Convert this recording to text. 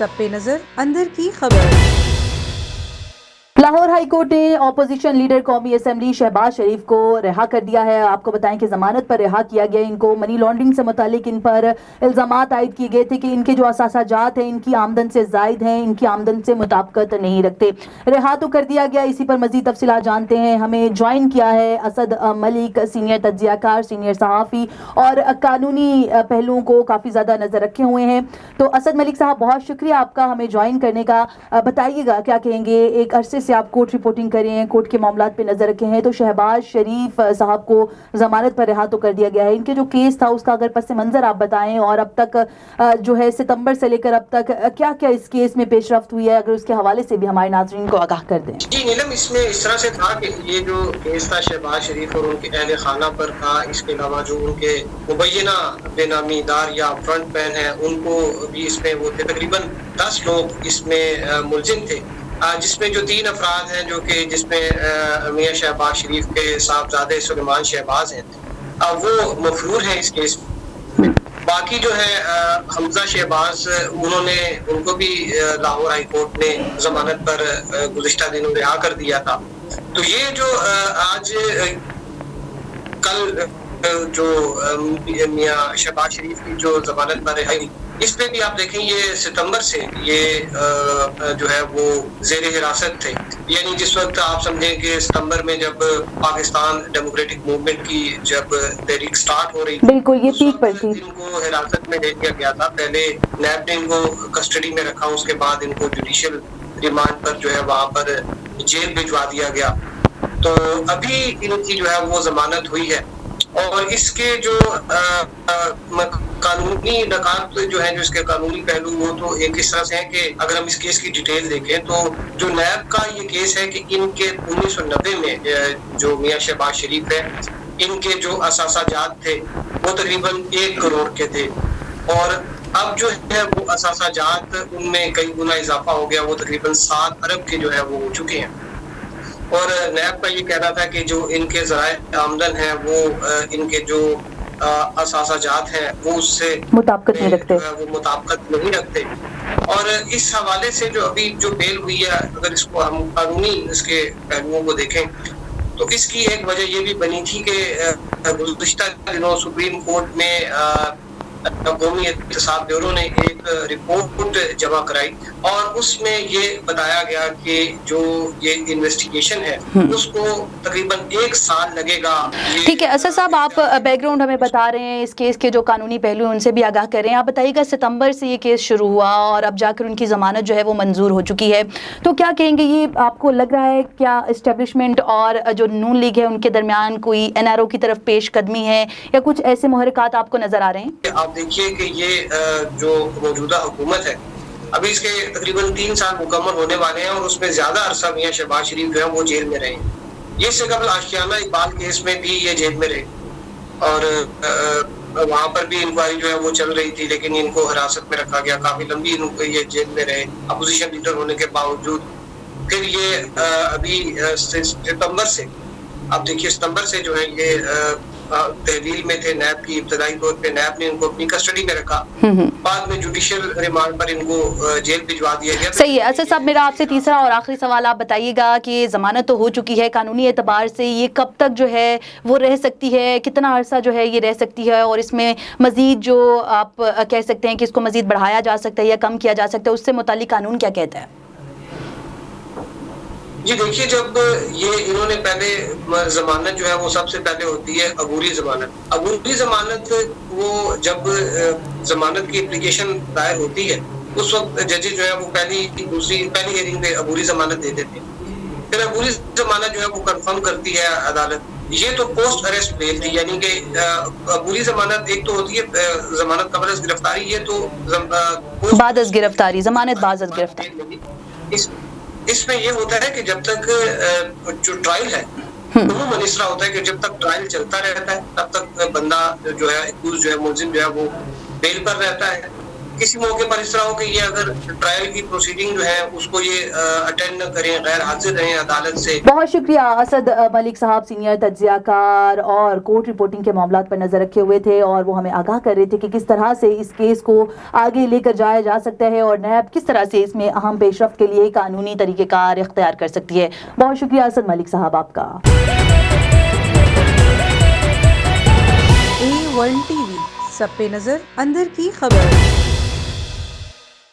सब पे नजर अंदर की खबर। लाहौर हाई कोर्ट ने ऑपोजिशन लीडर कौमी असेंबली शहबाज शरीफ को रिहा कर दिया है। आपको बताएं कि जमानत पर रिहा किया गया। इनको मनी लॉन्ड्रिंग से मुतालिक इन पर इल्जामात आयद किए गए थे कि इनके जो असासाजात हैं इनकी आमदन से जायद हैं, इनकी आमदन से मुताबिकत नहीं रखते। रिहा तो कर दिया गया। इसी पर मजीद तफसीलात जानते हैं। हमें ज्वाइन किया है असद मलिक, सीनियर तज्जियाकार, सीनियर सहाफ़ी और कानूनी पहलुओं को काफ़ी ज़्यादा नज़र रखे हुए हैं। तो असद मलिक साहब, बहुत शुक्रिया आपका हमें ज्वाइन करने का। बताइएगा क्या कहेंगे, एक अरसे से आप कोर्ट रिपोर्टिंग कर रहे हैं, कोर्ट के मामलात पे नजर रखे हैं, तो शहबाज शरीफ साहब को जमानत पर रिहा तो कर दिया गया है। इनके जो केस था उसका अगर पस मंजर आप बताएं और अब तक जो है सितंबर से लेकर अब तक क्या क्या इस केस में पेशरफ्त हुई है, अगर उसके हवाले से भी हमारे नाज़रीन को आगाह कर दें। जी नीलम, इसमें इस तरह से था कि ये जो केस था शहबाज शरीफ और उनके अहले खाना पर था, इसके अलावा जो उनके मुबैना बेनामीदार या फ्रंट मैन है उनको भी इसमें वो थे। तकरीबन 10 लोग इसमें मुलजिम थे, जिसमें जो 3 अफराद हैं जो कि जिसमें मियाँ शहबाज शरीफ के साहबजादे सुलेमान शहबाज हैं, वो मफरूर हैं इस केस में। बाकी जो है हमजा शहबाज, उनको भी लाहौर हाई कोर्ट ने जमानत पर गुज़िश्ता दिनों रिहा कर दिया था। तो ये जो आज कल जो मियाँ शहबाज शरीफ की जो जमानत पर रिहाई, इस पे भी आप देखें ये सितंबर से ये जो है वो ज़ेर हिरासत थे। यानी जिस वक्त आप समझें कि सितंबर में जब पाकिस्तान डेमोक्रेटिक मूवमेंट की जब तहरीक स्टार्ट हो रही थी, बिल्कुल ये पीक पर थी, इनको हिरासत में ले लिया गया था। पहले नैब ने इनको कस्टडी में रखा, उसके बाद इनको जुडिशियल रिमांड पर जो है वहाँ पर जेल भिजवा दिया गया। तो अभी इनकी जो है वो जमानत हुई है और इसके जो कानूनी नकात जो है, जो इसके कानूनी पहलू, वो तो एक इस तरह से है कि अगर हम इस केस की डिटेल देखें तो जो नैब का ये केस है कि इनके 1990 में जो मियाँ शहबाज शरीफ है, इनके जो असासाजात थे वो तकरीबन 1 करोड़ के थे और अब जो है वो असासाजात उनमें कई गुना इजाफा हो गया, वो तकरीबन 7 अरब के जो है वो हो चुके हैं। और नैब का ये कहना था कि जो इनके ज़राए आमदन है वो इनके जो असासाजात हैं वो उससे मुताबिकत नहीं रखते, वो मुताबिकत नहीं रखते। और इस हवाले से जो अभी जो बेल हुई है, अगर इसको हम कानूनी इसके पहलुओं को देखें तो इसकी एक वजह ये भी बनी थी कि गुज़िश्ता दिनों सुप्रीम कोर्ट में कौमी एहतसाब ब्यूरो ने एक रिपोर्ट जमा कराई और उसमें ये बताया गया कि जो ये इन्वेस्टिगेशन है उसको तकरीबन 1 साल लगेगा। ठीक है असद साहब, आप बैकग्राउंड हमें बता रहे हैं, इस केस के जो कानूनी पहलू हैं उनसे भी आगाह कर रहे हैं। आप बताइएगा, सितंबर से ये केस शुरू हुआ और अब जाकर उनकी ज़मानत जो है वो मंजूर हो चुकी है, तो क्या कहेंगे, ये आपको लग रहा है क्या इस्टेब्लिशमेंट और जो नून लीग है उनके दरमियान कोई NRO की तरफ पेश कदमी है या कुछ ऐसे मुहरकात आपको नजर आ रहे हैं? आप देखिए कि ये जो मौजूदा हुकूमत है अभी इसके तकरीबन 3 साल मुकम्मल होने वाले हैं और उसमें ज्यादा अरसा मियाँ शहबाज शरीफ जो है वो जेल में रहे। ये इससे कबल आशियाना इकबाल केस में भी ये जेल में रहे और वहाँ पर भी इंक्वायरी जो है वो चल रही थी, लेकिन इनको हिरासत में रखा गया, काफी लंबी इनको ये जेल में रहे अपोजिशन लीडर होने के बावजूद। फिर ये अभी सितंबर से, आप देखिए सितंबर से जो है ये तहवील में थे नैब की, इब्तदाई तौर पे नैब ने इनको अपनी कस्टडी में रखा, बाद में जुडिशियल रिमांड पर इनको जेल भिजवा दिया गया। सही है असद साहब, मेरा आपसे तीसरा और आखिरी सवाल, आप बताइएगा कि जमानत तो हो चुकी है, कानूनी एतबार से ये कब तक जो है वो रह सकती है, कितना अरसा जो है ये रह सकती है और इसमें मजीद जो आप कह सकते हैं कि इसको मजीद बढ़ाया जा सकता है या कम किया जा सकता है, उससे मुतालिक कानून क्या कहता है? जी देखिए, जब ये इन्होंने पहले जमानत जो है वो सबसे पहले होती है अबूरी जमानत। अबूरी जमानत वो जब जमानत की एप्लीकेशन दायर होती है उस वक्त जजेस जो है वो पहली हियरिंग पे अबूरी जमानत दे देते हैं। फिर अबूरी जमानत जो है वो कंफर्म करती है अदालत। ये तो पोस्ट अरेस्ट बेल थी, यानी कि अबूरी जमानत एक तो होती है जमानत कबल अज़ गिरफ्तारी, ये तो बाद अज़ गिरफ्तारी, जमानत बाद अज़ गिरफ्तारी। इसमें ये होता है कि जब तक जो ट्रायल है वो इस तरह होता है कि जब तक ट्रायल चलता रहता है तब तक बंदा जो है एक्यूज जो है मुलजिम जो है वो बेल पर रहता है। किसी मौके पर इस तरह हो कि ये अगर ट्रायल की प्रोसीडिंग जो है उसको ये अटेंड न करें, गैर हाजिर रहें अदालत से। बहुत शुक्रिया असद मलिक साहब, सीनियर तज्जियाकार और कोर्ट रिपोर्टिंग के मामलात पर नजर रखे हुए थे, और वो हमें आगाह कर रहे थे कि किस तरह से इस केस को आगे लेकर जाया जा सकता है और नैब किस तरह से इसमें अहम पेशरफ्त के लिए कानूनी तरीक़ेकार इख्तियार कर सकती है। बहुत शुक्रिया असद मलिक साहब आपका। A1 TV, सब पे नजर, अंदर की खबर।